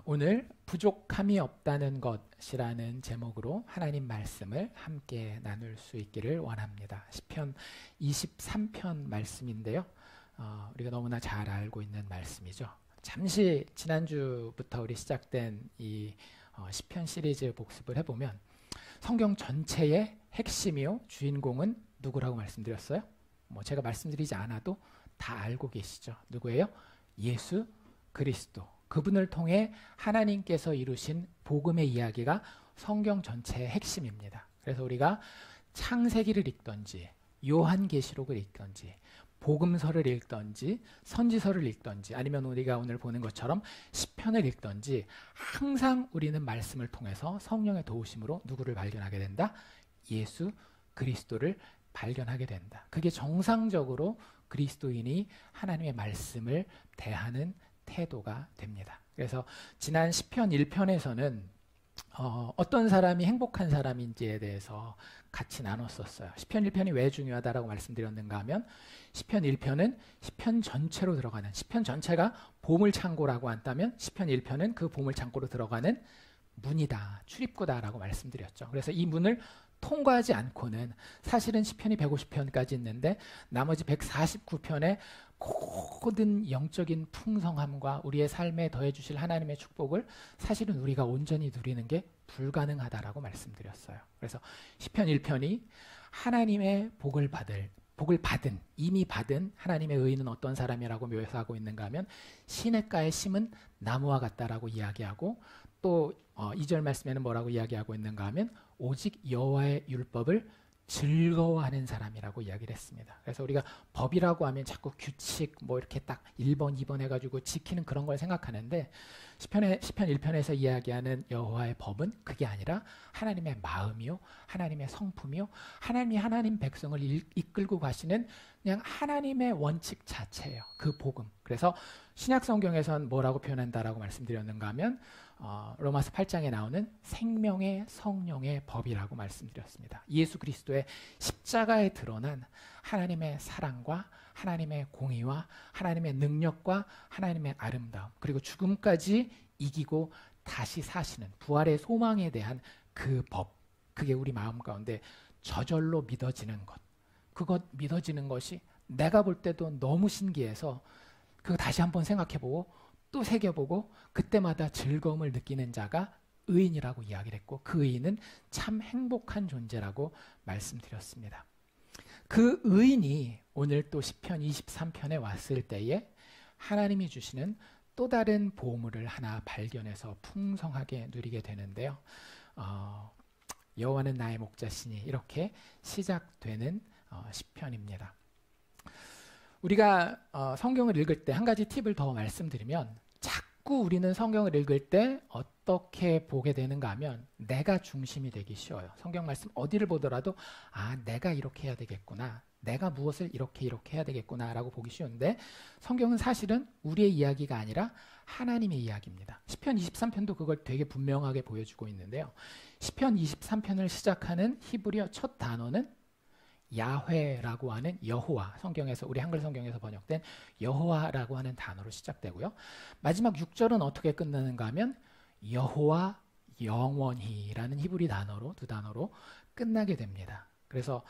오늘 부족함이 없다는 것이라는 제목으로 하나님 말씀을 함께 나눌 수 있기를 원합니다. 시편 23편 말씀인데요. 우리가 너무나 잘 알고 있는 말씀이죠. 잠시 지난주부터 우리 시작된 이 시편 시리즈 복습을 해보면 성경 전체의 핵심이요 주인공은 누구라고 말씀드렸어요? 제가 말씀드리지 않아도 다 알고 계시죠. 누구예요? 예수 그리스도. 그분을 통해 하나님께서 이루신 복음의 이야기가 성경 전체의 핵심입니다. 그래서 우리가 창세기를 읽던지 요한계시록을 읽던지 복음서를 읽던지 선지서를 읽던지 아니면 우리가 오늘 보는 것처럼 시편을 읽던지 항상 우리는 말씀을 통해서 성령의 도우심으로 누구를 발견하게 된다? 예수 그리스도를 발견하게 된다. 그게 정상적으로 그리스도인이 하나님의 말씀을 대하는 태도가 됩니다. 그래서 지난 시편 1편에서는 어떤 사람이 행복한 사람인지에 대해서 같이 나눴었어요. 시편 1편이 왜 중요하다라고 말씀드렸는가 하면 시편 1편은 시편 전체로 들어가는, 시편 전체가 보물창고라고 한다면 시편 1편은 그 보물창고로 들어가는 문이다, 출입구다라고 말씀드렸죠. 그래서 이 문을 통과하지 않고는 사실은 시편이 150편까지 있는데 나머지 149편에 모든 영적인 풍성함과 우리의 삶에 더해주실 하나님의 축복을 사실은 우리가 온전히 누리는 게 불가능하다라고 말씀드렸어요. 그래서 시편 1편이 하나님의 복을 받은 이미 받은 하나님의 의인은 어떤 사람이라고 묘사하고 있는가 하면 시냇가에 심은 나무와 같다라고 이야기하고 또 2절 말씀에는 뭐라고 이야기하고 있는가 하면 오직 여호와의 율법을 즐거워하는 사람이라고 이야기를 했습니다. 그래서 우리가 법이라고 하면 자꾸 규칙 이렇게 딱 1번, 2번 해가지고 지키는 그런 걸 생각하는데 시편 1편에서 이야기하는 여호와의 법은 그게 아니라 하나님의 마음이요, 하나님의 성품이요, 하나님이 하나님 백성을 이끌고 가시는 그냥 하나님의 원칙 자체예요. 그 복음. 그래서 신약 성경에선 뭐라고 표현한다라고 말씀드렸는가 하면 로마서 8장에 나오는 생명의 성령의 법이라고 말씀드렸습니다. 예수 그리스도의 십자가에 드러난 하나님의 사랑과 하나님의 공의와 하나님의 능력과 하나님의 아름다움 그리고 죽음까지 이기고 다시 사시는 부활의 소망에 대한 그 법, 그게 우리 마음 가운데 저절로 믿어지는 것, 그것 믿어지는 것이 내가 볼 때도 너무 신기해서 그거 다시 한번 생각해보고 또 새겨보고 그때마다 즐거움을 느끼는 자가 의인이라고 이야기를 했고 그 의인은 참 행복한 존재라고 말씀드렸습니다. 그 의인이 오늘 또 시편 23편에 왔을 때에 하나님이 주시는 또 다른 보물을 하나 발견해서 풍성하게 누리게 되는데요. 여호와는 나의 목자시니 이렇게 시작되는 시편입니다. 우리가 성경을 읽을 때 한 가지 팁을 더 말씀드리면 자꾸 우리는 성경을 읽을 때 어떻게 보게 되는가 하면 내가 중심이 되기 쉬워요. 성경 말씀 어디를 보더라도 내가 이렇게 해야 되겠구나, 내가 무엇을 이렇게 해야 되겠구나 라고 보기 쉬운데 성경은 사실은 우리의 이야기가 아니라 하나님의 이야기입니다. 시편 23편도 그걸 되게 분명하게 보여주고 있는데요. 시편 23편을 시작하는 히브리어 첫 단어는 야훼라고 하는 여호와, 성경에서 우리 한글 성경에서 번역된 여호와라고 하는 단어로 시작되고요. 마지막 6절은 어떻게 끝나는가 하면 여호와 영원히라는 히브리 단어로 두 단어로 끝나게 됩니다. 그래서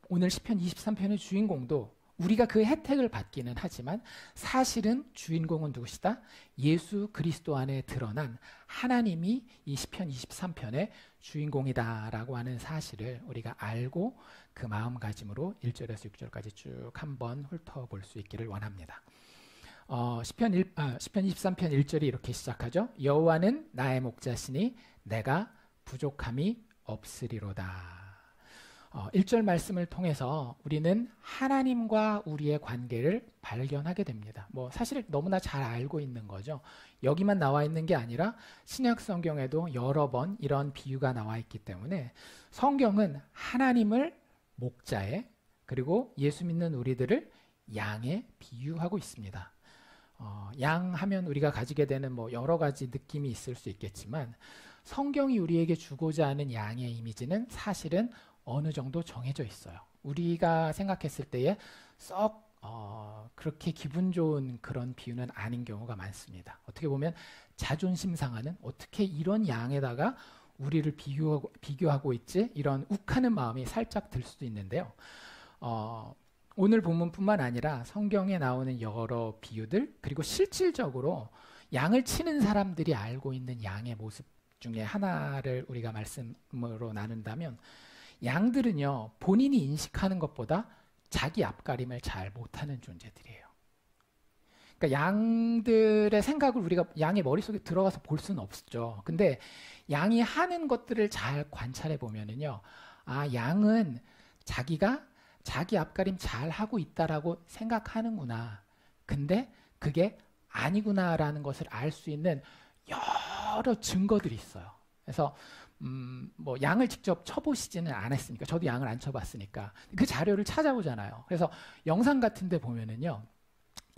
오늘 시편 23편의 주인공도 우리가 그 혜택을 받기는 하지만 사실은 주인공은 누구시다? 예수 그리스도 안에 드러난 하나님이 이 시편 23편의 주인공이다라고 하는 사실을 우리가 알고 그 마음가짐으로 1절에서 6절까지 쭉 한번 훑어볼 수 있기를 원합니다. 시편 23편 1절이 이렇게 시작하죠. 여호와는 나의 목자시니 내가 부족함이 없으리로다. 1절 말씀을 통해서 우리는 하나님과 우리의 관계를 발견하게 됩니다. 사실 너무나 잘 알고 있는 거죠. 여기만 나와 있는 게 아니라 신약 성경에도 여러 번 이런 비유가 나와 있기 때문에 성경은 하나님을 목자에 그리고 예수 믿는 우리들을 양에 비유하고 있습니다. 양 하면 우리가 가지게 되는 여러 가지 느낌이 있을 수 있겠지만 성경이 우리에게 주고자 하는 양의 이미지는 사실은 어느 정도 정해져 있어요. 우리가 생각했을 때에 썩 그렇게 기분 좋은 그런 비유는 아닌 경우가 많습니다. 어떻게 보면 자존심 상하는, 어떻게 이런 양에다가 우리를 비교하고 있지? 이런 욱하는 마음이 살짝 들 수도 있는데요. 오늘 본문뿐만 아니라 성경에 나오는 여러 비유들, 그리고 실질적으로 양을 치는 사람들이 알고 있는 양의 모습 중에 하나를 우리가 말씀으로 나눈다면, 양들은요, 본인이 인식하는 것보다 자기 앞가림을 잘 못하는 존재들이에요. 그러니까 양들의 생각을 우리가 양의 머릿속에 들어가서 볼 수는 없죠. 근데 양이 하는 것들을 잘 관찰해 보면은요, 양은 자기가 자기 앞가림 잘 하고 있다라고 생각하는구나. 근데 그게 아니구나라는 것을 알 수 있는 여러 증거들이 있어요. 그래서 뭐 양을 직접 쳐보시지는 않았으니까, 저도 양을 안 쳐봤으니까 그 자료를 찾아보잖아요. 그래서 영상 같은 데 보면은요,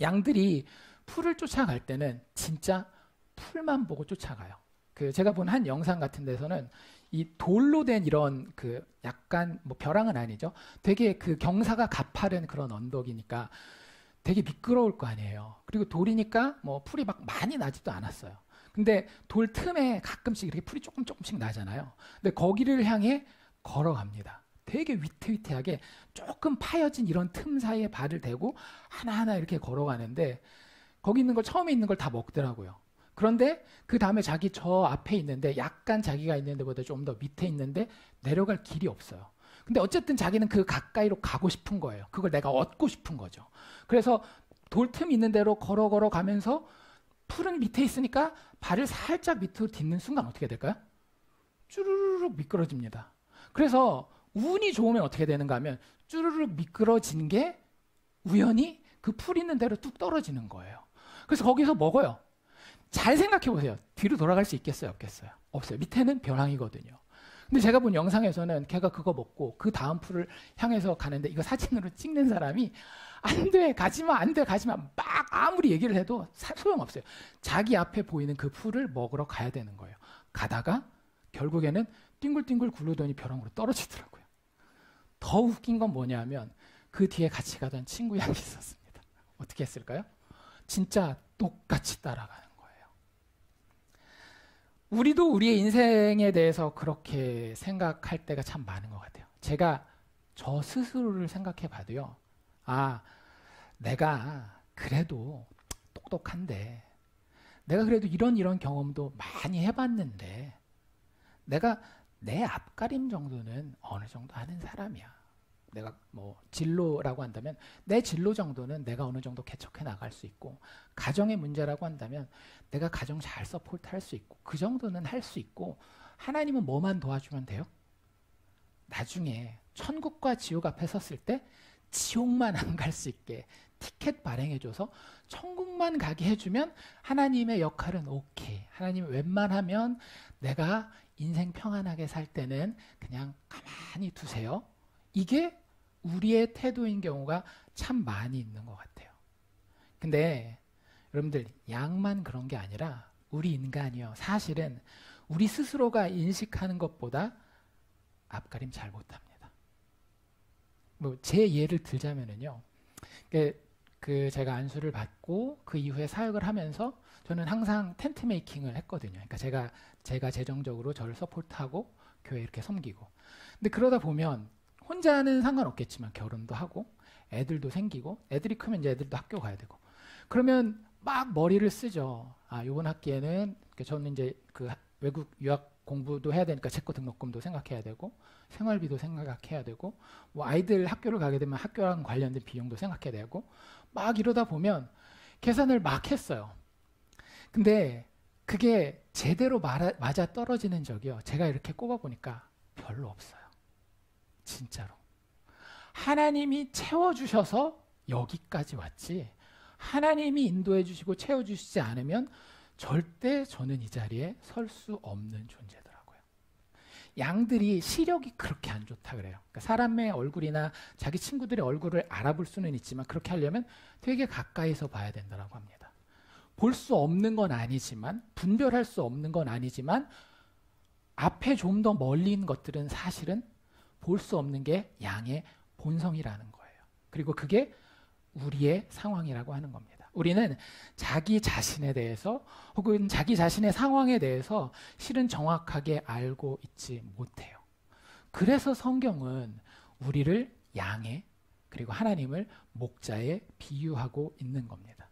양들이 풀을 쫓아갈 때는 진짜 풀만 보고 쫓아가요. 그 제가 본 한 영상 같은 데서는 이 돌로 된 이런 그 약간 뭐 벼랑은 아니죠. 되게 그 경사가 가파른 그런 언덕이니까 되게 미끄러울 거 아니에요. 그리고 돌이니까 뭐 풀이 막 많이 나지도 않았어요. 근데 돌 틈에 가끔씩 이렇게 풀이 조금씩 나잖아요. 근데 거기를 향해 걸어갑니다. 되게 위태위태하게 조금 파여진 이런 틈 사이에 발을 대고 하나하나 이렇게 걸어가는데, 거기 있는 걸, 처음에 있는 걸 다 먹더라고요. 그런데 그 다음에 자기 저 앞에 있는데, 약간 자기가 있는 데보다 좀 더 밑에 있는데 내려갈 길이 없어요. 근데 어쨌든 자기는 그 가까이로 가고 싶은 거예요. 그걸 내가 얻고 싶은 거죠. 그래서 돌 틈 있는 대로 걸어 가면서 풀은 밑에 있으니까 발을 살짝 밑으로 딛는 순간 어떻게 될까요? 쭈르륵 미끄러집니다. 그래서 운이 좋으면 어떻게 되는가 하면 쭈르륵 미끄러진 게 우연히 그 풀 있는 대로 뚝 떨어지는 거예요. 그래서 거기서 먹어요. 잘 생각해 보세요. 뒤로 돌아갈 수 있겠어요? 없겠어요? 없어요. 밑에는 벼랑이거든요. 근데 제가 본 영상에서는 걔가 그거 먹고 그 다음 풀을 향해서 가는데, 이거 사진으로 찍는 사람이 안 돼, 가지마, 안 돼, 가지마 막 아무리 얘기를 해도 소용없어요. 자기 앞에 보이는 그 풀을 먹으러 가야 되는 거예요. 가다가 결국에는 띵글띵글 굴르더니 벼랑으로 떨어지더라고요. 더 웃긴 건 뭐냐면 그 뒤에 같이 가던 친구 양이 있었습니다. 어떻게 했을까요? 진짜 똑같이 따라가는 거예요. 우리도 우리의 인생에 대해서 그렇게 생각할 때가 참 많은 것 같아요. 제가 저 스스로를 생각해 봐도요, 내가 그래도 똑똑한데, 내가 그래도 이런 경험도 많이 해봤는데, 내가 내 앞가림 정도는 어느 정도 하는 사람이야. 내가 뭐 진로라고 한다면 내 진로 정도는 내가 어느 정도 개척해 나갈 수 있고, 가정의 문제라고 한다면 내가 가정 잘 서포트할 수 있고, 그 정도는 할 수 있고, 하나님은 뭐만 도와주면 돼요? 나중에 천국과 지옥 앞에 섰을 때 지옥만 안 갈 수 있게 티켓 발행해줘서 천국만 가게 해주면 하나님의 역할은 오케이. 하나님이 웬만하면 내가 인생 평안하게 살 때는 그냥 가만히 두세요. 이게 우리의 태도인 경우가 참 많이 있는 것 같아요. 근데 여러분들, 양만 그런 게 아니라 우리 인간이요, 사실은 우리 스스로가 인식하는 것보다 앞가림 잘 못합니다. 뭐 제 예를 들자면은요, 제가 안수를 받고 그 이후에 사역을 하면서 저는 항상 텐트 메이킹을 했거든요. 그러니까 제가 재정적으로 저를 서포트하고 교회 이렇게 섬기고. 근데 그러다 보면 혼자는 상관없겠지만 결혼도 하고 애들도 생기고, 애들이 크면 이제 애들도 학교 가야 되고, 그러면 막 머리를 쓰죠. 이번 학기에는 저는 이제 그 외국 유학 공부도 해야 되니까 제 거 등록금도 생각해야 되고, 생활비도 생각해야 되고, 뭐 아이들 학교를 가게 되면 학교랑 관련된 비용도 생각해야 되고, 막 이러다 보면 계산을 막 했어요. 근데 그게 제대로 맞아 떨어지는 적이요, 제가 이렇게 꼽아보니까 별로 없어요. 진짜로. 하나님이 채워주셔서 여기까지 왔지, 하나님이 인도해 주시고 채워주시지 않으면 절대 저는 이 자리에 설 수 없는 존재더라고요. 양들이 시력이 그렇게 안 좋다 그래요. 그러니까 사람의 얼굴이나 자기 친구들의 얼굴을 알아볼 수는 있지만 그렇게 하려면 되게 가까이서 봐야 된다고 합니다. 볼 수 없는 건 아니지만, 분별할 수 없는 건 아니지만, 앞에 좀 더 멀리 있는 것들은 사실은 볼 수 없는 게 양의 본성이라는 거예요. 그리고 그게 우리의 상황이라고 하는 겁니다. 우리는 자기 자신에 대해서 혹은 자기 자신의 상황에 대해서 실은 정확하게 알고 있지 못해요. 그래서 성경은 우리를 양에 그리고 하나님을 목자에 비유하고 있는 겁니다.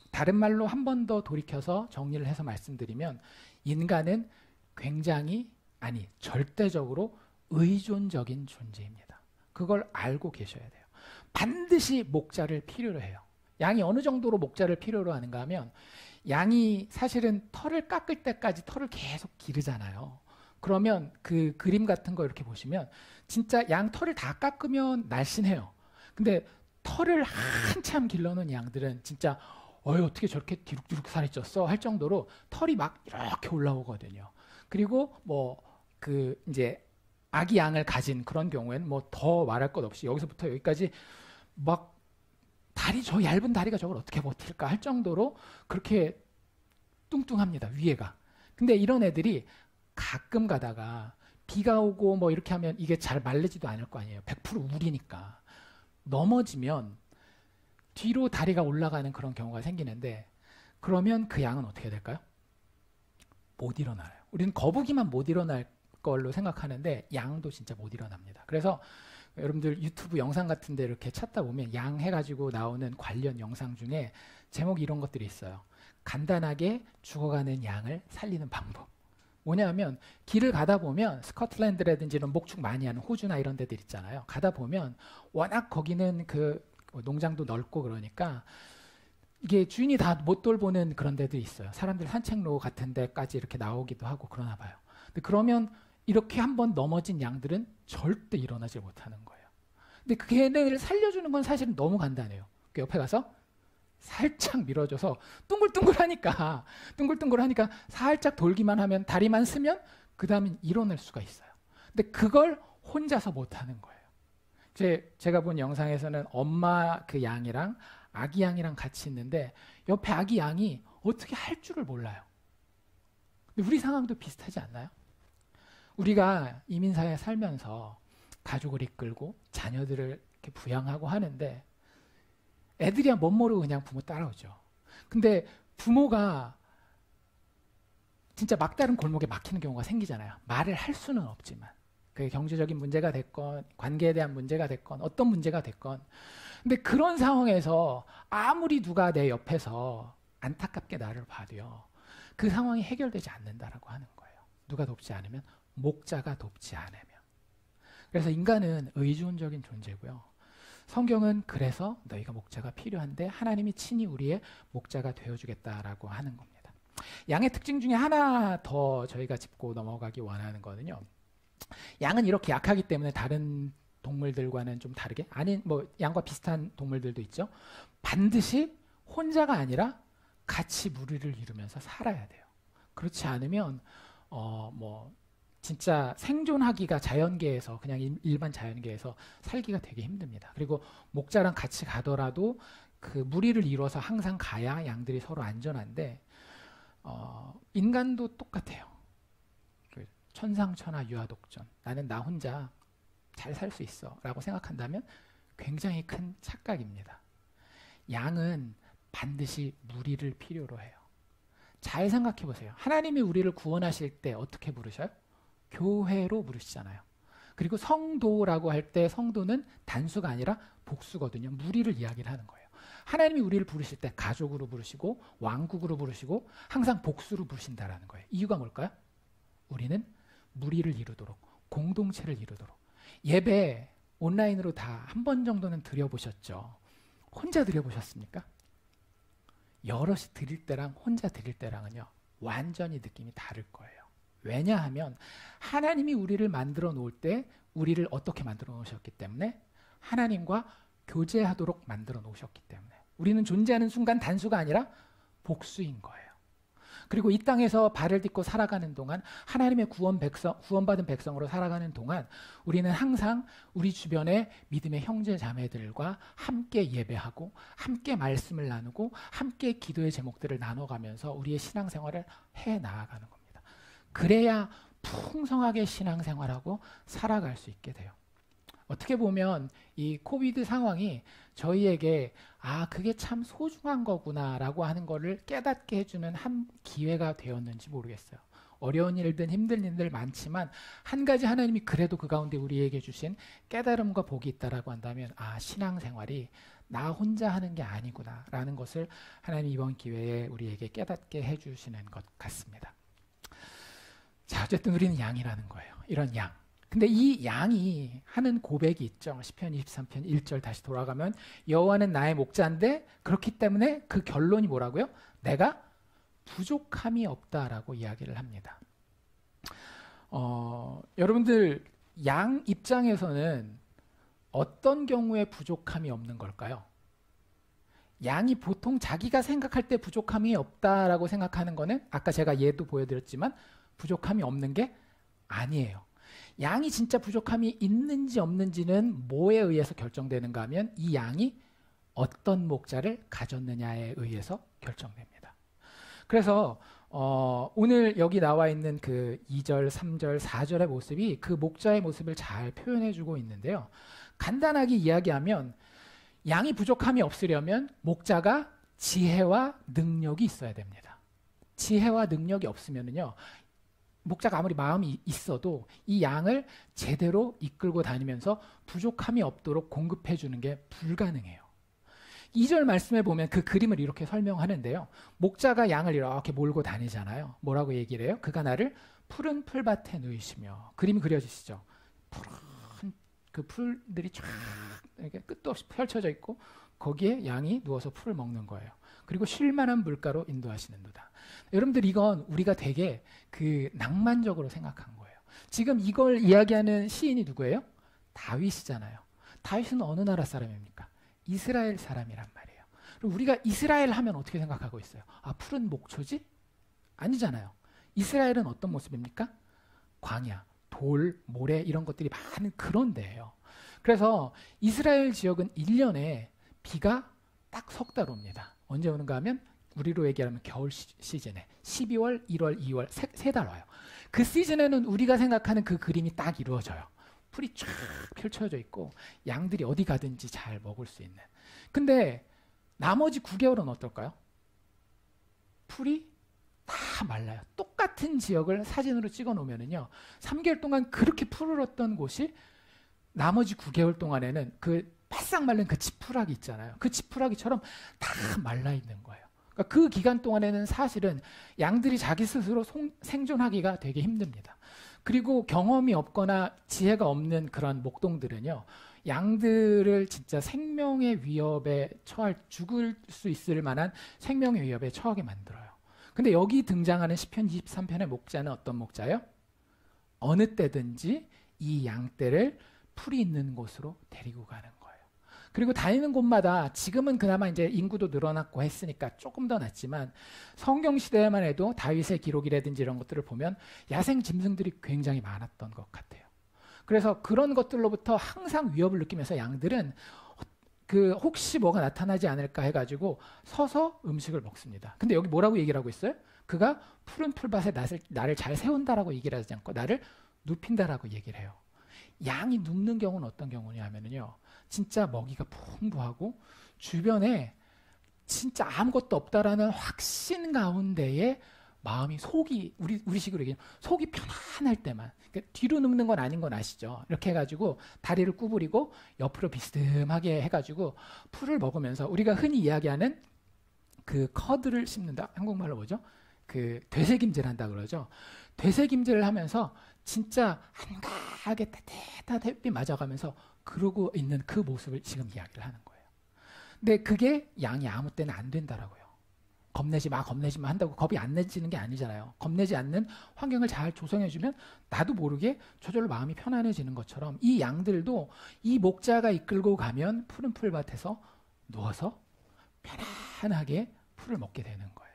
다른 말로 한 번 더 돌이켜서 정리를 해서 말씀드리면 인간은 굉장히 절대적으로 의존적인 존재입니다. 그걸 알고 계셔야 돼요. 반드시 목자를 필요로 해요. 양이 어느 정도로 목자를 필요로 하는가 하면 양이 사실은 털을 깎을 때까지 털을 계속 기르잖아요. 그러면 그 그림 같은 거 이렇게 보시면 진짜 양 털을 다 깎으면 날씬해요. 근데 털을 한참 길러놓은 양들은 진짜 어떻게 저렇게 뒤룩뒤룩 살이 쪘어 할 정도로 털이 막 이렇게 올라오거든요. 그리고 이제 아기 양을 가진 그런 경우에는 더 말할 것 없이 여기서부터 여기까지 막 저 얇은 다리가 저걸 어떻게 버틸까 할 정도로 그렇게 뚱뚱합니다, 위에가. 근데 이런 애들이 가끔 가다가 비가 오고 이렇게 하면 이게 잘 말리지도 않을 거 아니에요. 100% 우리니까. 넘어지면 뒤로 다리가 올라가는 그런 경우가 생기는데, 그러면 그 양은 어떻게 될까요? 못 일어나요. 우리는 거북이만 못 일어날 걸로 생각하는데 양도 진짜 못 일어납니다. 그래서 여러분들 유튜브 영상 같은 데 이렇게 찾다 보면 양 해가지고 나오는 관련 영상 중에 제목이 이런 것들이 있어요. 간단하게 죽어가는 양을 살리는 방법. 뭐냐면 길을 가다 보면 스코틀랜드라든지 이런 목축 많이 하는 호주나 이런 데들 있잖아요. 가다 보면 워낙 거기는 그 농장도 넓고 그러니까 이게 주인이 다 못 돌보는 그런 데도 있어요. 사람들 산책로 같은 데까지 이렇게 나오기도 하고 그러나 봐요. 근데 그러면 이렇게 한번 넘어진 양들은 절대 일어나지 못하는 거예요. 근데 그 걔네를 살려주는 건 사실은 너무 간단해요. 그 옆에 가서 살짝 밀어줘서 둥글둥글하니까 살짝 돌기만 하면 다리만 쓰면 그 다음엔 일어날 수가 있어요. 근데 그걸 혼자서 못하는 거예요. 제가 본 영상에서는 엄마 그 양이랑 아기 양이랑 같이 있는데 옆에 아기 양이 어떻게 할 줄을 몰라요. 근데 우리 상황도 비슷하지 않나요? 우리가 이민사회에 살면서 가족을 이끌고 자녀들을 이렇게 부양하고 하는데 애들이야 못 모르고 그냥 부모 따라오죠. 근데 부모가 진짜 막다른 골목에 막히는 경우가 생기잖아요. 말을 할 수는 없지만 그게 경제적인 문제가 됐건 관계에 대한 문제가 됐건 어떤 문제가 됐건, 근데 그런 상황에서 아무리 누가 내 옆에서 안타깝게 나를 봐도요, 그 상황이 해결되지 않는다라고 하는 거예요. 누가 돕지 않으면, 목자가 돕지 않으면. 그래서 인간은 의존적인 존재고요. 성경은 그래서 너희가 목자가 필요한데 하나님이 친히 우리의 목자가 되어주겠다라고 하는 겁니다. 양의 특징 중에 하나 더 저희가 짚고 넘어가기 원하는 거는요, 양은 이렇게 약하기 때문에 다른 동물들과는 좀 다르게, 양과 비슷한 동물들도 있죠. 반드시 혼자가 아니라 같이 무리를 이루면서 살아야 돼요. 그렇지 않으면 진짜 생존하기가 자연계에서, 그냥 일반 자연계에서 살기가 되게 힘듭니다. 그리고 목자랑 같이 가더라도 그 무리를 이뤄서 항상 가야 양들이 서로 안전한데, 인간도 똑같아요. 천상천하 유아독전, 나는 나 혼자 잘 살 수 있어 라고 생각한다면 굉장히 큰 착각입니다. 양은 반드시 무리를 필요로 해요. 잘 생각해 보세요. 하나님이 우리를 구원하실 때 어떻게 부르셔요? 교회로 부르시잖아요. 그리고 성도라고 할 때 성도는 단수가 아니라 복수거든요. 무리를 이야기를 하는 거예요. 하나님이 우리를 부르실 때 가족으로 부르시고 왕국으로 부르시고 항상 복수로 부르신다라는 거예요. 이유가 뭘까요? 우리는 무리를 이루도록, 공동체를 이루도록. 예배 온라인으로 다 한 번 정도는 드려보셨죠? 혼자 드려보셨습니까? 여럿이 드릴 때랑 혼자 드릴 때랑은요, 완전히 느낌이 다를 거예요. 왜냐하면 하나님이 우리를 만들어 놓을 때 우리를 어떻게 만들어 놓으셨기 때문에, 하나님과 교제하도록 만들어 놓으셨기 때문에 우리는 존재하는 순간 단수가 아니라 복수인 거예요. 그리고 이 땅에서 발을 딛고 살아가는 동안, 하나님의 구원받은 백성으로 살아가는 동안 우리는 항상 우리 주변의 믿음의 형제 자매들과 함께 예배하고 함께 말씀을 나누고 함께 기도의 제목들을 나눠가면서 우리의 신앙생활을 해 나아가는 겁니다. 그래야 풍성하게 신앙생활하고 살아갈 수 있게 돼요. 어떻게 보면 이 코비드 상황이 저희에게 그게 참 소중한 거구나라고 하는 거를 깨닫게 해주는 한 기회가 되었는지 모르겠어요. 어려운 일들, 힘든 일들 많지만 한 가지 하나님이 그래도 그 가운데 우리에게 주신 깨달음과 복이 있다라고 한다면 신앙생활이 나 혼자 하는 게 아니구나라는 것을 하나님 이번 기회에 우리에게 깨닫게 해주시는 것 같습니다. 자, 어쨌든 우리는 양이라는 거예요. 이런 양. 근데 이 양이 하는 고백이 있죠. 시편 23편 1절 다시 돌아가면 여호와는 나의 목자인데 그렇기 때문에 그 결론이 뭐라고요? 내가 부족함이 없다라고 이야기를 합니다. 여러분들 양 입장에서는 어떤 경우에 부족함이 없는 걸까요? 양이 보통 자기가 생각할 때 부족함이 없다라고 생각하는 거는 아까 제가 예도 보여드렸지만 부족함이 없는 게 아니에요. 양이 진짜 부족함이 있는지 없는지는 뭐에 의해서 결정되는가 하면 이 양이 어떤 목자를 가졌느냐에 의해서 결정됩니다. 그래서 오늘 여기 나와 있는 그 2절, 3절, 4절의 모습이 그 목자의 모습을 잘 표현해주고 있는데요. 간단하게 이야기하면 양이 부족함이 없으려면 목자가 지혜와 능력이 있어야 됩니다. 지혜와 능력이 없으면요, 목자가 아무리 마음이 있어도 이 양을 제대로 이끌고 다니면서 부족함이 없도록 공급해 주는 게 불가능해요. 2절 말씀에 보면 그 그림을 이렇게 설명하는데요. 목자가 양을 이렇게 몰고 다니잖아요. 뭐라고 얘기를 해요? 그가 나를 푸른 풀밭에 누이시며. 그림이 그려지시죠? 푸른 그 풀들이 쫙 이렇게 끝도 없이 펼쳐져 있고 거기에 양이 누워서 풀을 먹는 거예요. 그리고 쉴만한 물가로 인도하시는도다. 여러분들 이건 우리가 되게 그 낭만적으로 생각한 거예요. 지금 이걸 이야기하는 시인이 누구예요? 다윗이잖아요. 다윗은 어느 나라 사람입니까? 이스라엘 사람이란 말이에요. 그리고 우리가 이스라엘 하면 어떻게 생각하고 있어요? 푸른 목초지? 아니잖아요. 이스라엘은 어떤 모습입니까? 광야, 돌, 모래 이런 것들이 많은 그런 데예요. 그래서 이스라엘 지역은 1년에 비가 딱 석 달 옵니다. 언제 오는가 하면 우리로 얘기하면 겨울 시즌에 12월, 1월, 2월 세 달 와요. 그 시즌에는 우리가 생각하는 그 그림이 딱 이루어져요. 풀이 쫙 펼쳐져 있고 양들이 어디 가든지 잘 먹을 수 있는. 근데 나머지 9개월은 어떨까요? 풀이 다 말라요. 똑같은 지역을 사진으로 찍어 놓으면요, 3개월 동안 그렇게 푸르렀던 곳이 나머지 9개월 동안에는 그 바싹 말른 그 지푸라기 있잖아요. 그 지푸라기처럼 다 말라 있는 거예요. 그러니까 그 기간 동안에는 사실은 양들이 자기 스스로 생존하기가 되게 힘듭니다. 그리고 경험이 없거나 지혜가 없는 그런 목동들은요, 양들을 진짜 생명의 위협에 죽을 수 있을 만한 생명의 위협에 처하게 만들어요. 근데 여기 등장하는 시편 23편의 목자는 어떤 목자예요? 어느 때든지 이 양떼를 풀이 있는 곳으로 데리고 가는 거예요. 그리고 다니는 곳마다 지금은 그나마 이제 인구도 늘어났고 했으니까 조금 더 낫지만 성경 시대에만 해도 다윗의 기록이라든지 이런 것들을 보면 야생 짐승들이 굉장히 많았던 것 같아요. 그래서 그런 것들로부터 항상 위협을 느끼면서 양들은 그 혹시 뭐가 나타나지 않을까 해가지고 서서 음식을 먹습니다. 근데 여기 뭐라고 얘기를 하고 있어요? 그가 푸른 풀밭에 나를 잘 세운다라고 얘기를 하지 않고 나를 눕힌다라고 얘기를 해요. 양이 눕는 경우는 어떤 경우냐면요, 진짜 먹이가 풍부하고 주변에 진짜 아무것도 없다라는 확신 가운데에 마음이 속이 우리식으로 얘기하면 속이 편안할 때만, 그러니까 뒤로 눕는 건 아닌 건 아시죠? 이렇게 해가지고 다리를 구부리고 옆으로 비스듬하게 해가지고 풀을 먹으면서 우리가 흔히 이야기하는 그 커드를 씹는다, 한국말로 뭐죠? 그 되새김질한다 그러죠. 되새김질을 하면서 진짜 한가하게 따뜻한 햇빛 맞아가면서 그러고 있는 그 모습을 지금 이야기를 하는 거예요. 근데 그게 양이 아무 때는 안 된다라고요. 겁내지 마 한다고 겁이 안 내지는 게 아니잖아요. 겁내지 않는 환경을 잘 조성해주면 나도 모르게 저절로 마음이 편안해지는 것처럼 이 양들도 이 목자가 이끌고 가면 푸른 풀밭에서 누워서 편안하게 풀을 먹게 되는 거예요.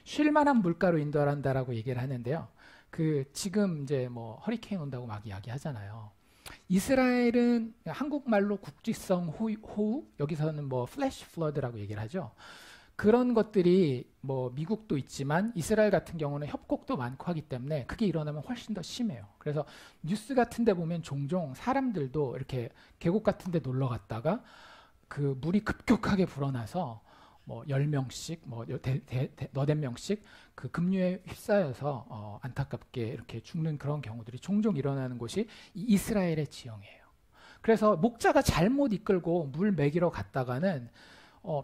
쉴만한 물가로 인도한다라고 얘기를 하는데요. 그 지금 이제 뭐 허리케인 온다고 막 이야기하잖아요. 이스라엘은 한국말로 국지성 호우, 여기서는 뭐 플래시 플러드라고 얘기를 하죠. 그런 것들이 뭐 미국도 있지만 이스라엘 같은 경우는 협곡도 많고 하기 때문에 그게 일어나면 훨씬 더 심해요. 그래서 뉴스 같은 데 보면 종종 사람들도 이렇게 계곡 같은 데 놀러 갔다가 그 물이 급격하게 불어나서 뭐 10명씩 뭐 너댓 명씩 그 급류에 휩싸여서 안타깝게 이렇게 죽는 그런 경우들이 종종 일어나는 곳이 이 이스라엘의 지형이에요. 그래서 목자가 잘못 이끌고 물 먹이러 갔다가는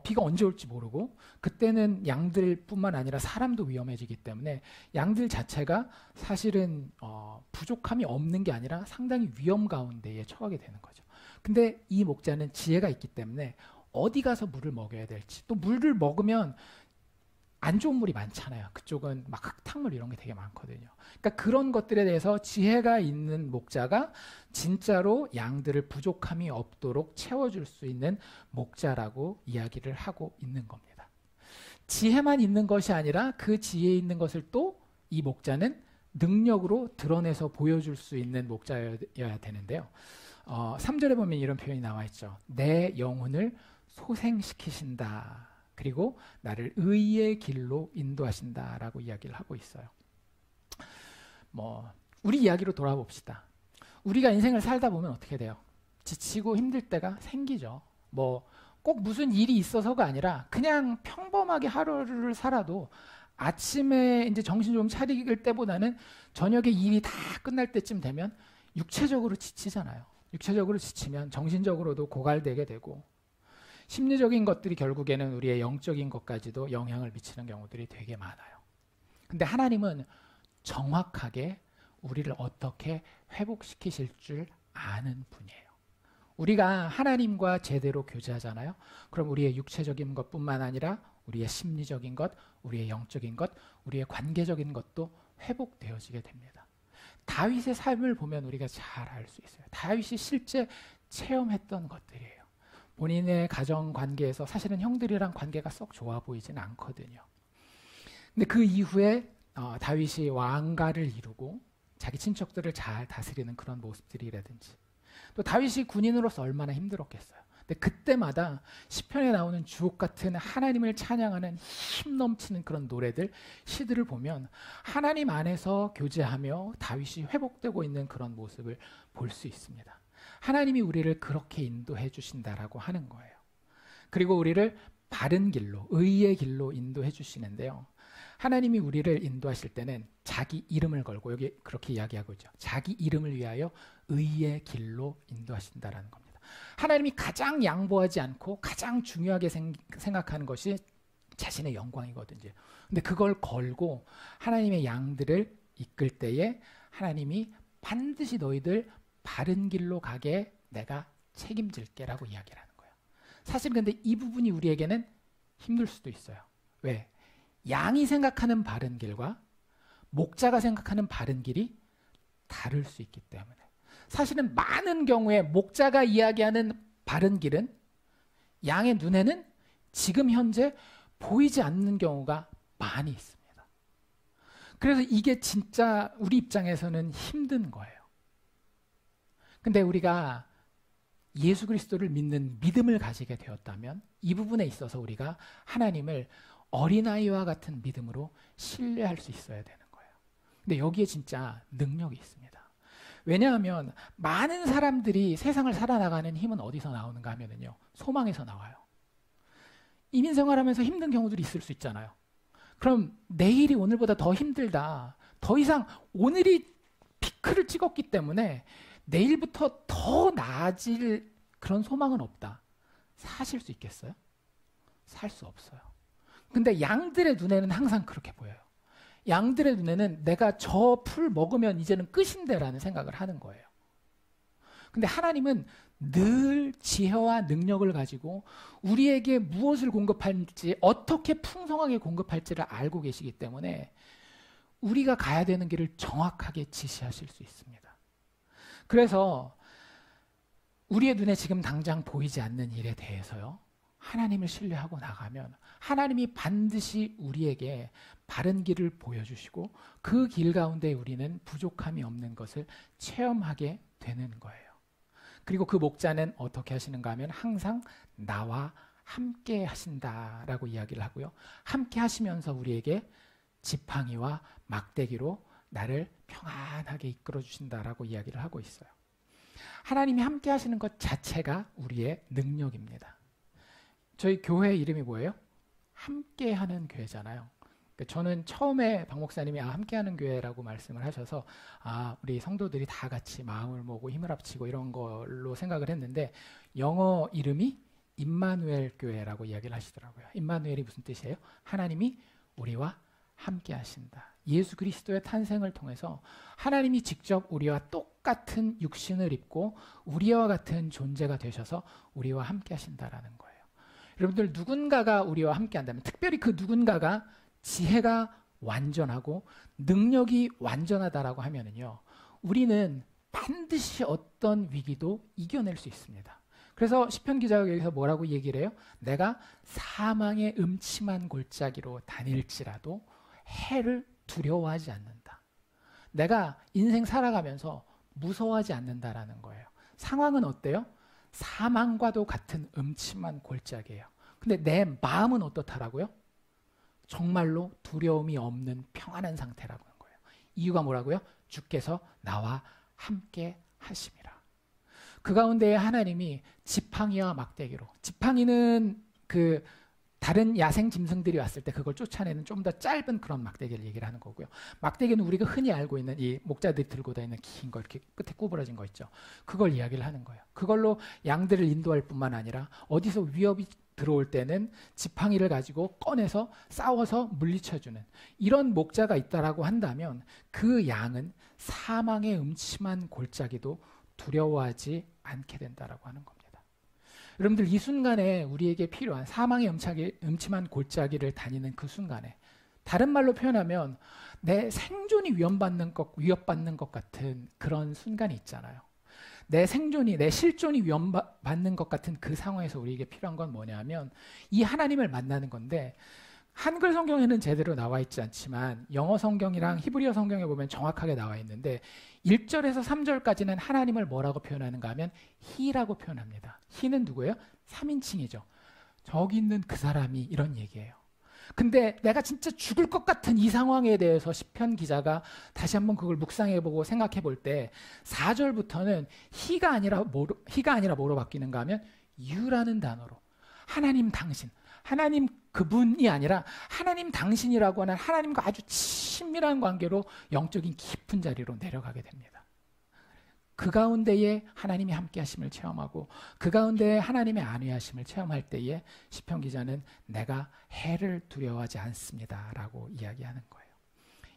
비가 언제 올지 모르고 그때는 양들뿐만 아니라 사람도 위험해지기 때문에 양들 자체가 사실은 부족함이 없는 게 아니라 상당히 위험 가운데에 처하게 되는 거죠. 근데 이 목자는 지혜가 있기 때문에 어디 가서 물을 먹여야 될지, 또 물을 먹으면 안 좋은 물이 많잖아요. 그쪽은 막 흙탕물 이런 게 되게 많거든요. 그러니까 그런 것들에 대해서 지혜가 있는 목자가 진짜로 양들을 부족함이 없도록 채워줄 수 있는 목자라고 이야기를 하고 있는 겁니다. 지혜만 있는 것이 아니라 그 지혜 있는 것을 또 이 목자는 능력으로 드러내서 보여줄 수 있는 목자여야 되는데요. 3절에 보면 이런 표현이 나와 있죠. 내 영혼을 소생시키신다. 그리고 나를 의의 길로 인도하신다라고 이야기를 하고 있어요. 우리 이야기로 돌아봅시다. 우리가 인생을 살다 보면 어떻게 돼요? 지치고 힘들 때가 생기죠. 꼭 무슨 일이 있어서가 아니라 그냥 평범하게 하루를 살아도 아침에 이제 정신 좀 차릴 때보다는 저녁에 일이 다 끝날 때쯤 되면 육체적으로 지치잖아요. 육체적으로 지치면 정신적으로도 고갈되게 되고 심리적인 것들이 결국에는 우리의 영적인 것까지도 영향을 미치는 경우들이 되게 많아요. 근데 하나님은 정확하게 우리를 어떻게 회복시키실 줄 아는 분이에요. 우리가 하나님과 제대로 교제하잖아요. 그럼 우리의 육체적인 것뿐만 아니라 우리의 심리적인 것, 우리의 영적인 것, 우리의 관계적인 것도 회복되어지게 됩니다. 다윗의 삶을 보면 우리가 잘 알 수 있어요. 다윗이 실제 체험했던 것들이에요. 본인의 가정 관계에서 사실은 형들이랑 관계가 썩 좋아 보이지는 않거든요. 근데 그 이후에 다윗이 왕가를 이루고 자기 친척들을 잘 다스리는 그런 모습들이라든지, 또 다윗이 군인으로서 얼마나 힘들었겠어요. 근데 그때마다 시편에 나오는 주옥 같은 하나님을 찬양하는 힘 넘치는 그런 노래들, 시들을 보면 하나님 안에서 교제하며 다윗이 회복되고 있는 그런 모습을 볼 수 있습니다. 하나님이 우리를 그렇게 인도해 주신다라고 하는 거예요. 그리고 우리를 바른 길로, 의의 길로 인도해 주시는데요. 하나님이 우리를 인도하실 때는 자기 이름을 걸고, 여기 그렇게 이야기하고 있죠. 자기 이름을 위하여 의의 길로 인도하신다라는 겁니다. 하나님이 가장 양보하지 않고 가장 중요하게 생각하는 것이 자신의 영광이거든요. 근데 그걸 걸고 하나님의 양들을 이끌 때에 하나님이 반드시 너희들 바른 길로 가게 내가 책임질게라고 이야기를 하는 거예요. 사실 근데 이 부분이 우리에게는 힘들 수도 있어요. 왜? 양이 생각하는 바른 길과 목자가 생각하는 바른 길이 다를 수 있기 때문에. 사실은 많은 경우에 목자가 이야기하는 바른 길은 양의 눈에는 지금 현재 보이지 않는 경우가 많이 있습니다. 그래서 이게 진짜 우리 입장에서는 힘든 거예요. 근데 우리가 예수 그리스도를 믿는 믿음을 가지게 되었다면 이 부분에 있어서 우리가 하나님을 어린아이와 같은 믿음으로 신뢰할 수 있어야 되는 거예요. 근데 여기에 진짜 능력이 있습니다. 왜냐하면 많은 사람들이 세상을 살아나가는 힘은 어디서 나오는가 하면요, 소망에서 나와요. 이민생활하면서 힘든 경우들이 있을 수 있잖아요. 그럼 내일이 오늘보다 더 힘들다, 더 이상 오늘이 피크를 찍었기 때문에 내일부터 더 나아질 그런 소망은 없다, 사실 수 있겠어요? 살 수 없어요. 근데 양들의 눈에는 항상 그렇게 보여요. 양들의 눈에는 내가 저 풀 먹으면 이제는 끝인데라는 생각을 하는 거예요. 근데 하나님은 늘 지혜와 능력을 가지고 우리에게 무엇을 공급할지, 어떻게 풍성하게 공급할지를 알고 계시기 때문에 우리가 가야 되는 길을 정확하게 지시하실 수 있습니다. 그래서 우리의 눈에 지금 당장 보이지 않는 일에 대해서요, 하나님을 신뢰하고 나가면 하나님이 반드시 우리에게 바른 길을 보여주시고 그 길 가운데 우리는 부족함이 없는 것을 체험하게 되는 거예요. 그리고 그 목자는 어떻게 하시는가 하면 항상 나와 함께 하신다라고 이야기를 하고요. 함께 하시면서 우리에게 지팡이와 막대기로 나를 평안하게 이끌어 주신다라고 이야기를 하고 있어요. 하나님이 함께 하시는 것 자체가 우리의 능력입니다. 저희 교회 이름이 뭐예요? 함께하는 교회잖아요. 저는 처음에 박 목사님이 함께하는 교회라고 말씀을 하셔서 우리 성도들이 다 같이 마음을 모으고 힘을 합치고 이런 걸로 생각을 했는데, 영어 이름이 임마누엘 교회라고 이야기를 하시더라고요. 임마누엘이 무슨 뜻이에요? 하나님이 우리와 함께 하신다. 예수 그리스도의 탄생을 통해서 하나님이 직접 우리와 똑같은 육신을 입고 우리와 같은 존재가 되셔서 우리와 함께 하신다라는 거예요. 여러분들, 누군가가 우리와 함께 한다면, 특별히 그 누군가가 지혜가 완전하고 능력이 완전하다라고 하면은요, 우리는 반드시 어떤 위기도 이겨낼 수 있습니다. 그래서 시편 기자가 여기서 뭐라고 얘기를 해요? 내가 사망의 음침한 골짜기로 다닐지라도 해를 두려워하지 않는다. 내가 인생 살아가면서 무서워하지 않는다라는 거예요. 상황은 어때요? 사망과도 같은 음침한 골짜기예요. 근데 내 마음은 어떻다라고요? 정말로 두려움이 없는 평안한 상태라고 하는 거예요. 이유가 뭐라고요? 주께서 나와 함께 하심이라. 그 가운데 하나님이 지팡이와 막대기로, 지팡이는 그 다른 야생 짐승들이 왔을 때 그걸 쫓아내는 좀 더 짧은 그런 막대기를 얘기를 하는 거고요. 막대기는 우리가 흔히 알고 있는 이 목자들이 들고 다니는 긴 거, 이렇게 끝에 구부러진 거 있죠. 그걸 이야기를 하는 거예요. 그걸로 양들을 인도할 뿐만 아니라 어디서 위협이 들어올 때는 지팡이를 가지고 꺼내서 싸워서 물리쳐주는 이런 목자가 있다라고 한다면, 그 양은 사망의 음침한 골짜기도 두려워하지 않게 된다라고 하는 겁니다. 여러분들, 이 순간에 우리에게 필요한 사망의 음침한 골짜기를 다니는 그 순간에, 다른 말로 표현하면 내 생존이 위협받는 것 같은 그런 순간이 있잖아요. 내 생존이, 내 실존이 위협받는 것 같은 그 상황에서 우리에게 필요한 건 뭐냐면 이 하나님을 만나는 건데, 한글 성경에는 제대로 나와 있지 않지만 영어 성경이랑 히브리어 성경에 보면 정확하게 나와 있는데 1절에서 3절까지는 하나님을 뭐라고 표현하는가 하면 He라고 표현합니다. He는 누구예요? 3인칭이죠. 저기 있는 그 사람이, 이런 얘기예요. 근데 내가 진짜 죽을 것 같은 이 상황에 대해서 시편 기자가 다시 한번 그걸 묵상해보고 생각해볼 때 4절부터는 He가 아니라 뭐로 바뀌는가 하면 You라는 단어로, 하나님 당신, 하나님 그분이 아니라 하나님 당신이라고 하는 하나님과 아주 친밀한 관계로 영적인 깊은 자리로 내려가게 됩니다. 그 가운데에 하나님이 함께 하심을 체험하고 그 가운데에 하나님의 안위하심을 체험할 때에 시편 기자는 내가 해를 두려워하지 않습니다 라고 이야기하는 거예요.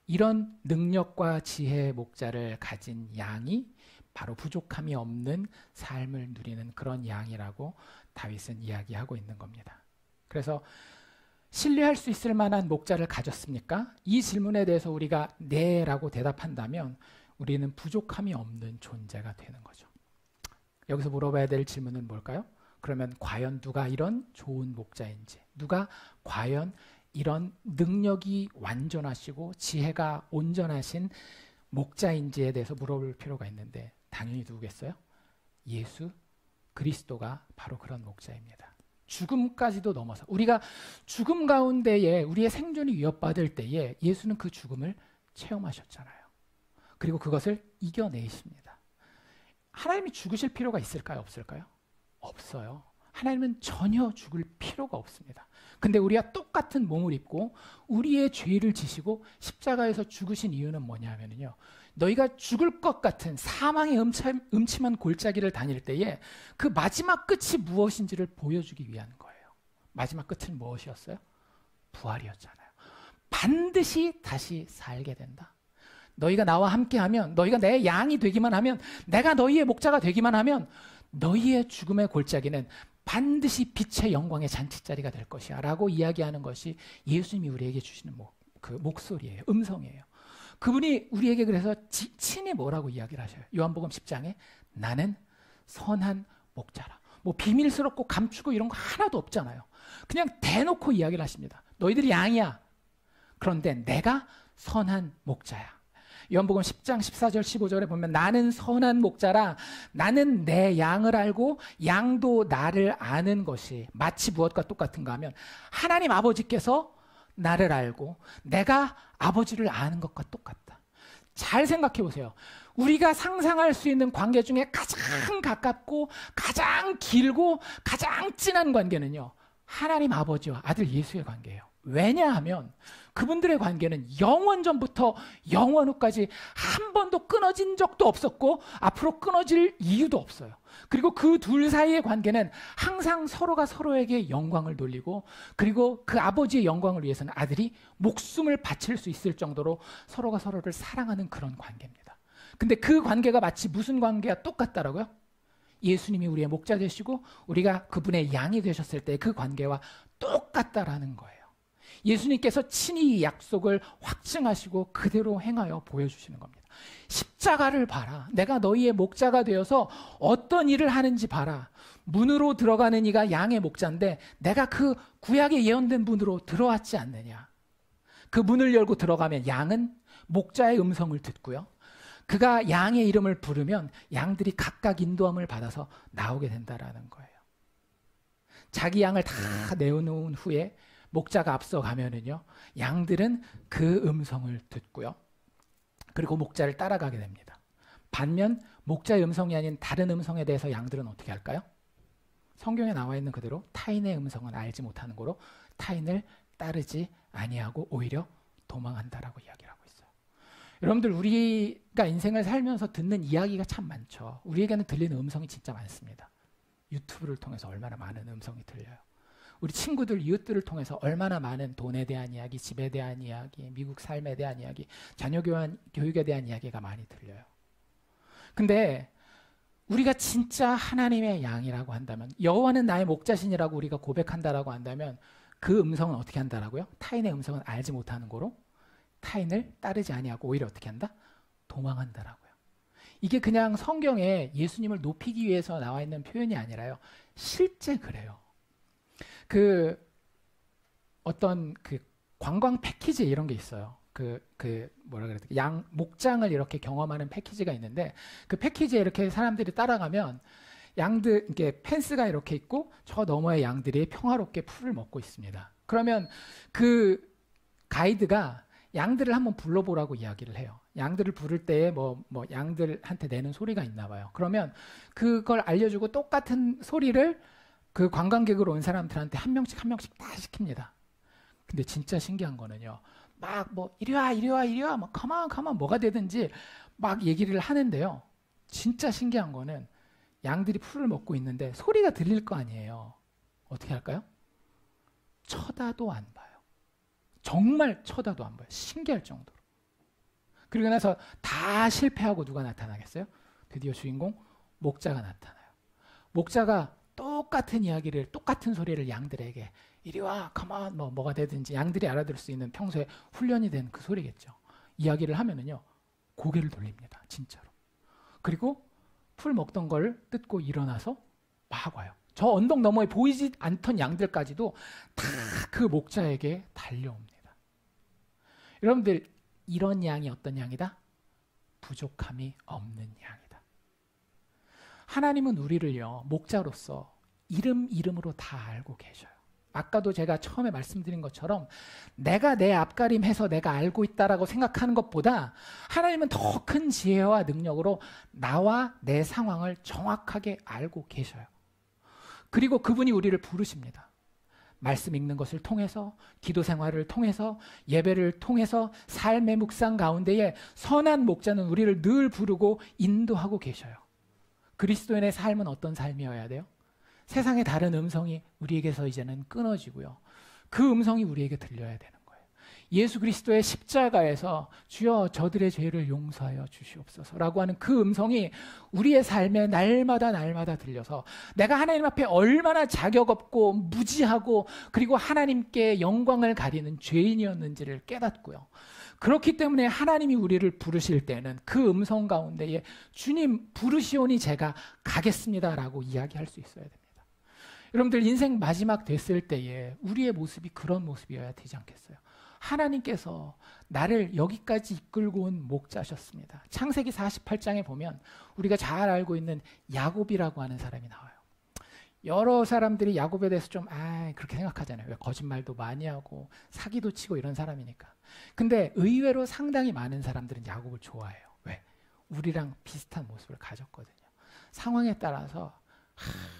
이런 능력과 지혜의 목자를 가진 양이 바로 부족함이 없는 삶을 누리는 그런 양이라고 다윗은 이야기하고 있는 겁니다. 그래서 신뢰할 수 있을 만한 목자를 가졌습니까? 이 질문에 대해서 우리가 네라고 대답한다면 우리는 부족함이 없는 존재가 되는 거죠. 여기서 물어봐야 될 질문은 뭘까요? 그러면 과연 누가 이런 좋은 목자인지, 누가 과연 이런 능력이 완전하시고 지혜가 온전하신 목자인지에 대해서 물어볼 필요가 있는데, 당연히 누구겠어요? 예수 그리스도가 바로 그런 목자입니다. 죽음까지도 넘어서, 우리가 죽음 가운데에 우리의 생존이 위협받을 때에 예수는 그 죽음을 체험하셨잖아요. 그리고 그것을 이겨내십니다. 하나님이 죽으실 필요가 있을까요? 없을까요? 없어요. 하나님은 전혀 죽을 필요가 없습니다. 근데 우리와 똑같은 몸을 입고 우리의 죄를 지시고 십자가에서 죽으신 이유는 뭐냐면요, 너희가 죽을 것 같은 사망의 음침한 골짜기를 다닐 때에 그 마지막 끝이 무엇인지를 보여주기 위한 거예요. 마지막 끝은 무엇이었어요? 부활이었잖아요. 반드시 다시 살게 된다. 너희가 나와 함께하면, 너희가 내 양이 되기만 하면, 내가 너희의 목자가 되기만 하면 너희의 죽음의 골짜기는 반드시 빛의 영광의 잔치자리가 될 것이야 라고 이야기하는 것이 예수님이 우리에게 주시는 그 목소리예요. 음성이에요. 그분이 우리에게 그래서 친히 뭐라고 이야기를 하셔요? 요한복음 10장에 나는 선한 목자라. 뭐 비밀스럽고 감추고 이런 거 하나도 없잖아요. 그냥 대놓고 이야기를 하십니다. 너희들이 양이야. 그런데 내가 선한 목자야. 요한복음 10장 14절 15절에 보면 나는 선한 목자라 나는 내 양을 알고 양도 나를 아는 것이 마치 무엇과 똑같은가 하면 하나님 아버지께서 나를 알고 내가 아버지를 아는 것과 똑같다. 잘 생각해 보세요. 우리가 상상할 수 있는 관계 중에 가장 가깝고 가장 길고 가장 진한 관계는요, 하나님 아버지와 아들 예수의 관계예요. 왜냐하면 그분들의 관계는 영원 전부터 영원 후까지 한 번도 끊어진 적도 없었고 앞으로 끊어질 이유도 없어요. 그리고 그 둘 사이의 관계는 항상 서로가 서로에게 영광을 돌리고, 그리고 그 아버지의 영광을 위해서는 아들이 목숨을 바칠 수 있을 정도로 서로가 서로를 사랑하는 그런 관계입니다. 근데 그 관계가 마치 무슨 관계와 똑같다라고요? 예수님이 우리의 목자 되시고 우리가 그분의 양이 되셨을 때 그 관계와 똑같다라는 거예요. 예수님께서 친히 이 약속을 확증하시고 그대로 행하여 보여주시는 겁니다. 십자가를 봐라. 내가 너희의 목자가 되어서 어떤 일을 하는지 봐라. 문으로 들어가는 이가 양의 목자인데 내가 그 구약에 예언된 문으로 들어왔지 않느냐. 그 문을 열고 들어가면 양은 목자의 음성을 듣고요, 그가 양의 이름을 부르면 양들이 각각 인도함을 받아서 나오게 된다라는 거예요. 자기 양을 다 내어놓은 후에 목자가 앞서가면은요, 양들은 그 음성을 듣고요, 그리고 목자를 따라가게 됩니다. 반면 목자의 음성이 아닌 다른 음성에 대해서 양들은 어떻게 할까요? 성경에 나와 있는 그대로 타인의 음성은 알지 못하는 거로 타인을 따르지 아니하고 오히려 도망한다라고 이야기를 하고 있어요. 여러분들, 우리가 인생을 살면서 듣는 이야기가 참 많죠. 우리에게는 들리는 음성이 진짜 많습니다. 유튜브를 통해서 얼마나 많은 음성이 들려요. 우리 친구들, 이웃들을 통해서 얼마나 많은 돈에 대한 이야기, 집에 대한 이야기, 미국 삶에 대한 이야기, 자녀 교육에 대한 이야기가 많이 들려요. 근데 우리가 진짜 하나님의 양이라고 한다면, 여호와는 나의 목자신이라고 우리가 고백한다라고 한다면 그 음성은 어떻게 한다라고요? 타인의 음성은 알지 못하는 거로 타인을 따르지 아니하고 오히려 어떻게 한다? 도망한다라고요. 이게 그냥 성경에 예수님을 높이기 위해서 나와 있는 표현이 아니라요, 실제 그래요. 어떤 관광 패키지 이런 게 있어요. 뭐라 그래야 돼? 목장을 이렇게 경험하는 패키지가 있는데, 그 패키지에 이렇게 사람들이 따라가면 양들, 이게 펜스가 이렇게 있고 저 너머에 양들이 평화롭게 풀을 먹고 있습니다. 그러면 그 가이드가 양들을 한번 불러보라고 이야기를 해요. 양들을 부를 때에 양들한테 내는 소리가 있나 봐요. 그러면 그걸 알려주고 똑같은 소리를 그 관광객으로 온 사람들한테 한 명씩 다 시킵니다. 근데 진짜 신기한 거는요, 막 이리 와, 가만 뭐가 되든지 막 얘기를 하는데요, 진짜 신기한 거는 양들이 풀을 먹고 있는데 소리가 들릴 거 아니에요. 어떻게 할까요? 쳐다도 안 봐요. 정말 쳐다도 안 봐요. 신기할 정도로. 그리고 나서 다 실패하고 누가 나타나겠어요? 드디어 주인공 목자가 나타나요. 목자가 똑같은 이야기를, 똑같은 소리를 양들에게 이리 와, 가만 뭐가 되든지 양들이 알아들을 수 있는 평소에 훈련이 된 그 소리겠죠. 이야기를 하면은요, 고개를 돌립니다. 진짜로. 그리고 풀 먹던 걸 뜯고 일어나서 막 와요. 저 언덕 너머에 보이지 않던 양들까지도 다 그 목자에게 달려옵니다. 여러분들, 이런 양이 어떤 양이다? 부족함이 없는 양이다. 하나님은 우리를요, 목자로서 이름으로 다 알고 계셔요. 아까도 제가 처음에 말씀드린 것처럼 내가 내 앞가림해서 내가 알고 있다라고 생각하는 것보다 하나님은 더 큰 지혜와 능력으로 나와 내 상황을 정확하게 알고 계셔요. 그리고 그분이 우리를 부르십니다. 말씀 읽는 것을 통해서, 기도 생활을 통해서, 예배를 통해서, 삶의 묵상 가운데에 선한 목자는 우리를 늘 부르고 인도하고 계셔요. 그리스도인의 삶은 어떤 삶이어야 돼요? 세상의 다른 음성이 우리에게서 이제는 끊어지고요, 그 음성이 우리에게 들려야 되는 거예요. 예수 그리스도의 십자가에서 주여 저들의 죄를 용서하여 주시옵소서라고 하는 그 음성이 우리의 삶에 날마다 들려서 내가 하나님 앞에 얼마나 자격 없고 무지하고 그리고 하나님께 영광을 가리는 죄인이었는지를 깨닫고요, 그렇기 때문에 하나님이 우리를 부르실 때는 그 음성 가운데에 주님 부르시오니 제가 가겠습니다라고 이야기할 수 있어야 됩니다. 여러분들, 인생 마지막 됐을 때에 우리의 모습이 그런 모습이어야 되지 않겠어요? 하나님께서 나를 여기까지 이끌고 온 목자셨습니다. 창세기 48장에 보면 우리가 잘 알고 있는 야곱이라고 하는 사람이 나와요. 여러 사람들이 야곱에 대해서 좀 그렇게 생각하잖아요. 왜 거짓말도 많이 하고 사기도 치고 이런 사람이니까. 근데 의외로 상당히 많은 사람들은 야곱을 좋아해요. 왜? 우리랑 비슷한 모습을 가졌거든요. 상황에 따라서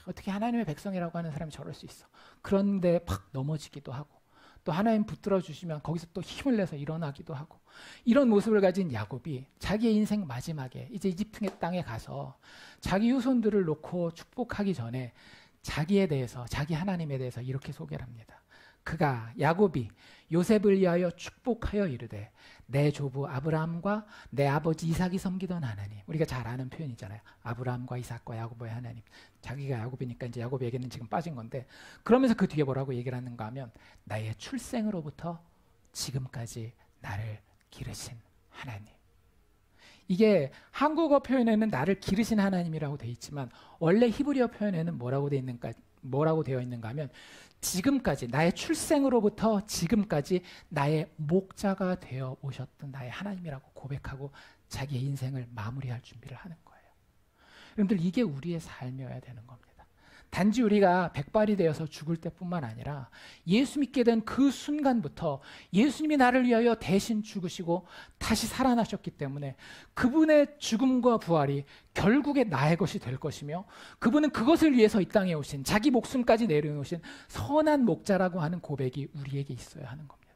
어떻게 하나님의 백성이라고 하는 사람이 저럴 수 있어. 그런데 팍 넘어지기도 하고 또 하나님 붙들어 주시면 거기서 또 힘을 내서 일어나기도 하고 이런 모습을 가진 야곱이 자기의 인생 마지막에 이제 이집트 땅에 가서 자기 후손들을 놓고 축복하기 전에 자기에 대해서 자기 하나님에 대해서 이렇게 소개를 합니다. 그가 야곱이 요셉을 위하여 축복하여 이르되 내 조부 아브라함과 내 아버지 이삭이 섬기던 하나님. 우리가 잘 아는 표현이잖아요. 아브라함과 이삭과 야곱의 하나님. 자기가 야곱이니까 이제 야곱에게는 지금 빠진 건데 그러면서 그 뒤에 뭐라고 얘기를 하는가 하면 나의 출생으로부터 지금까지 나를 기르신 하나님. 이게 한국어 표현에는 나를 기르신 하나님이라고 되어 있지만 원래 히브리어 표현에는 뭐라고 되어 있는가 하면 지금까지 나의 출생으로부터 지금까지 나의 목자가 되어 오셨던 나의 하나님이라고 고백하고 자기의 인생을 마무리할 준비를 하는 거예요. 여러분들 이게 우리의 삶이어야 되는 겁니다. 단지 우리가 백발이 되어서 죽을 때뿐만 아니라 예수 믿게 된 그 순간부터 예수님이 나를 위하여 대신 죽으시고 다시 살아나셨기 때문에 그분의 죽음과 부활이 결국에 나의 것이 될 것이며 그분은 그것을 위해서 이 땅에 오신 자기 목숨까지 내려놓으신 선한 목자라고 하는 고백이 우리에게 있어야 하는 겁니다.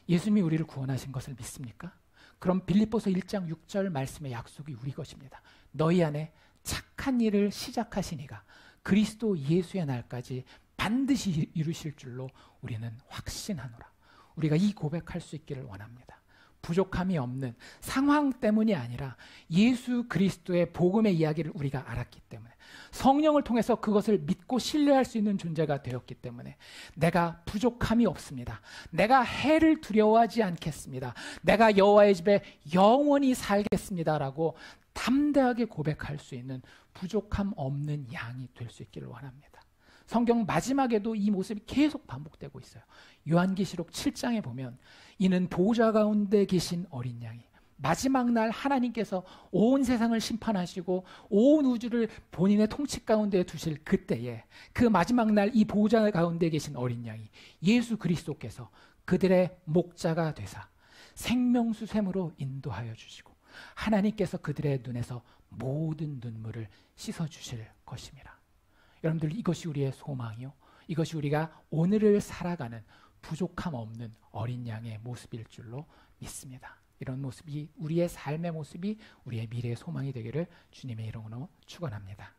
예수님이 우리를 구원하신 것을 믿습니까? 그럼 빌립보서 1장 6절 말씀의 약속이 우리 것입니다. 너희 안에 착한 일을 시작하신 이가 그리스도 예수의 날까지 반드시 이루실 줄로 우리는 확신하노라. 우리가 이 고백할 수 있기를 원합니다. 부족함이 없는 상황 때문이 아니라 예수 그리스도의 복음의 이야기를 우리가 알았기 때문에 성령을 통해서 그것을 믿고 신뢰할 수 있는 존재가 되었기 때문에 내가 부족함이 없습니다. 내가 해를 두려워하지 않겠습니다. 내가 여호와의 집에 영원히 살겠습니다라고 담대하게 고백할 수 있는 부족함 없는 양이 될 수 있기를 원합니다. 성경 마지막에도 이 모습이 계속 반복되고 있어요. 요한계시록 7장에 보면 이는 보좌 가운데 계신 어린 양이 마지막 날 하나님께서 온 세상을 심판하시고 온 우주를 본인의 통치 가운데 두실 그때에 그 마지막 날 이 보좌 가운데 계신 어린 양이 예수 그리스도께서 그들의 목자가 되사 생명수 샘으로 인도하여 주시고 하나님께서 그들의 눈에서 모든 눈물을 씻어주실 것입니다. 여러분들 이것이 우리의 소망이요. 이것이 우리가 오늘을 살아가는 부족함 없는 어린 양의 모습일 줄로 믿습니다. 이런 모습이 우리의 삶의 모습이 우리의 미래의 소망이 되기를 주님의 이름으로 축원합니다.